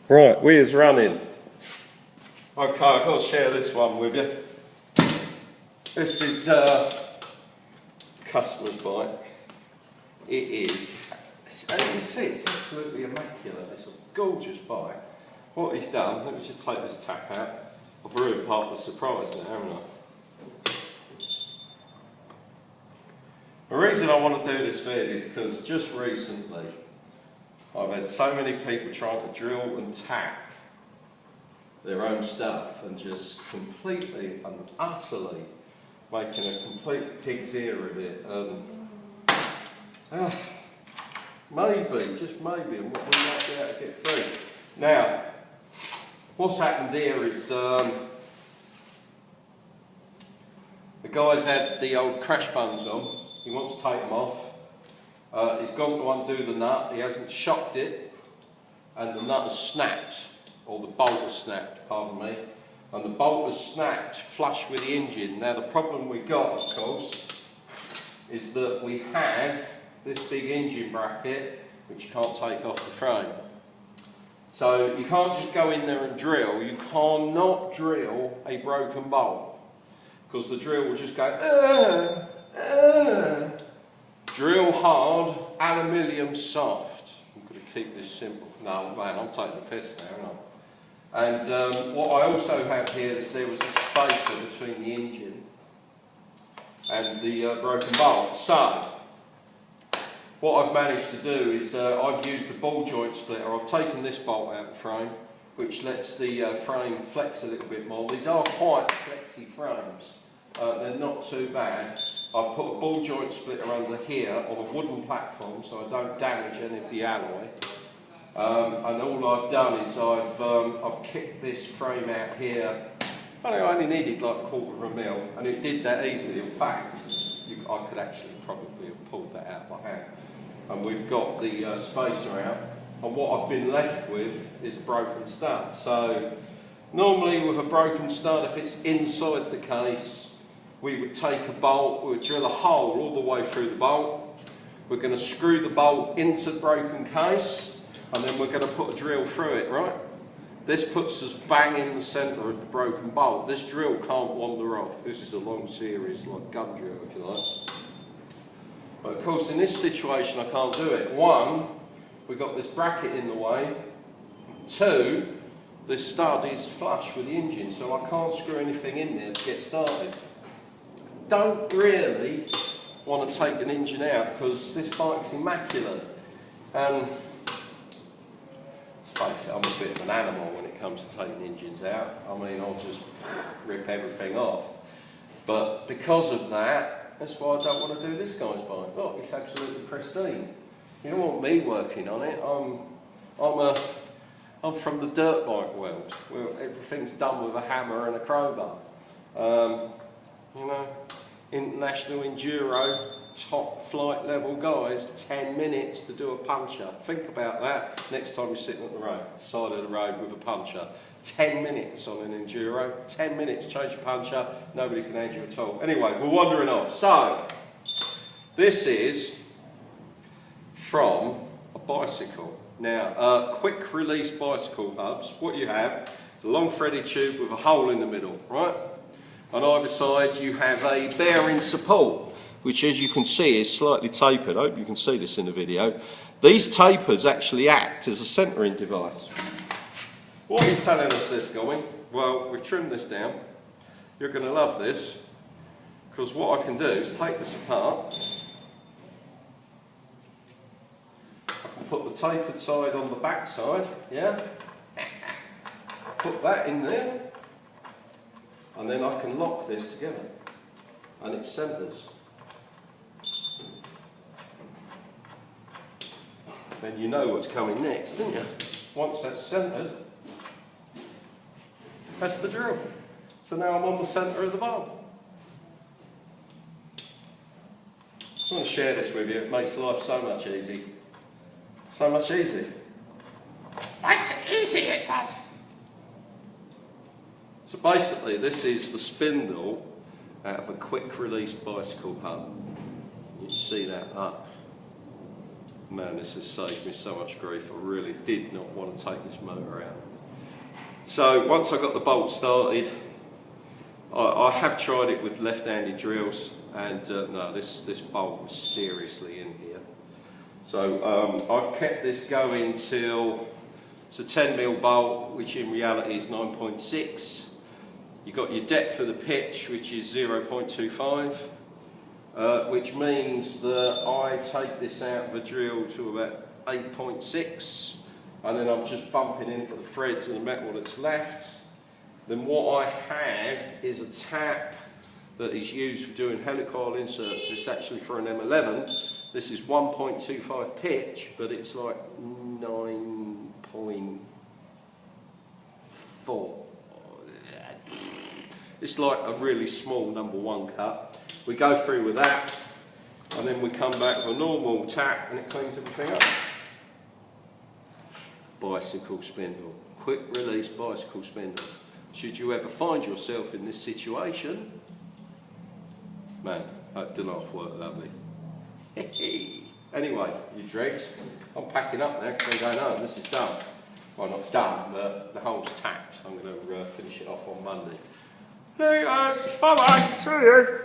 Right, where's running? Okay, I've got to share this one with you. This is customer's bike. It is, as you see, it's absolutely immaculate. It's a gorgeous bike. What he's done, let me just take this tap out. I've ruined part of the surprise now, haven't I? The reason I want to do this vid is because just recently I've had so many people trying to drill and tap their own stuff and just completely and utterly making a complete pig's ear of it, and maybe, just maybe, and what we might be able to get through. Now, what's happened here is the guy's had the old crash buns on. He wants to take them off. He's gone to undo the nut. He hasn't shocked it, and the nut has snapped, or the bolt has snapped, pardon me, and the bolt has snapped flush with the engine. Now the problem we got, of course, is that we have this big engine bracket which you can't take off the frame. So you can't just go in there and drill. You cannot drill a broken bolt, because the drill will just go drill hard, aluminium soft. I'm going to keep this simple. No, man, I'm taking the piss now, aren't I? And what I also have here is there was a spacer between the engine and the broken bolt. So, what I've managed to do is I've used a ball joint splitter. I've taken this bolt out of the frame, which lets the frame flex a little bit more. These are quite flexy frames. They're not too bad. I've put a ball joint splitter under here on a wooden platform so I don't damage any of the alloy. And all I've done is I've kicked this frame out here. I only needed like a quarter of a mil, and it did that easily. In fact, I could actually probably have pulled that out by hand. And we've got the spacer out, and what I've been left with is a broken stud. So normally with a broken stud, if it's inside the case, we would take a bolt, we would drill a hole all the way through the bolt. We're going to screw the bolt into the broken case, and then we're going to put a drill through it, right? This puts us bang in the centre of the broken bolt. This drill can't wander off. This is a long series, like gun drill, if you like. But of course, in this situation, I can't do it. One, we've got this bracket in the way. Two, this stud is flush with the engine, so I can't screw anything in there to get started. Don't really want to take an engine out because this bike's immaculate, and let's face it, I'm a bit of an animal when it comes to taking engines out. I mean, I'll just rip everything off, but because of that, that's why I don't want to do this guy's bike. Look, it's absolutely pristine. You don't want me working on it. I'm from the dirt bike world, where everything's done with a hammer and a crowbar. You know, international enduro, top flight level guys, 10 minutes to do a puncture. Think about that next time you're sitting at the road, side of the road with a puncher. 10 minutes on an enduro, 10 minutes, change a puncher, nobody can hand you at all. Anyway, we're wandering off. So, this is from a bicycle. Now, quick release bicycle hubs, what you have is a long threaded tube with a hole in the middle, right? On either side you have a bearing support, which as you can see is slightly tapered. I hope you can see this in the video. These tapers actually act as a centering device. What are you telling us this going? Well, we've trimmed this down. You're going to love this, because what I can do is take this apart. I can put the tapered side on the back side, yeah? Put that in there. And then I can lock this together, and it centres. Then you know what's coming next, don't you? Once that's centred, that's the drill. So now I'm on the centre of the bulb. I want to share this with you. It makes life so much easier. So much easier. Makes it easy, it does. So basically, this is the spindle out of a quick release bicycle hub. You can see that up. Man, this has saved me so much grief. I really did not want to take this motor out. So once I got the bolt started, I have tried it with left-handed drills, and no, this bolt was seriously in here. So I've kept this going till it's a 10mm bolt, which in reality is 9.6. You've got your depth of the pitch, which is 0.25. Which means that I take this out of a drill to about 8.6, and then I'm just bumping into the threads and the metal that's left. Then what I have is a tap that is used for doing helicoil inserts. It's actually for an M11. This is 1.25 pitch, but it's like 9.4. It's like a really small #1 cut. We go through with that, and then we come back with a normal tap, and it cleans everything up. Bicycle spindle, quick release bicycle spindle. Should you ever find yourself in this situation, man, that didn't half work lovely. Anyway, you dregs, I'm packing up now because I'm going home. This is done. Well, not done, but the hole's tapped. I'm going to finish it off on Monday. Hey guys, bye bye, see you.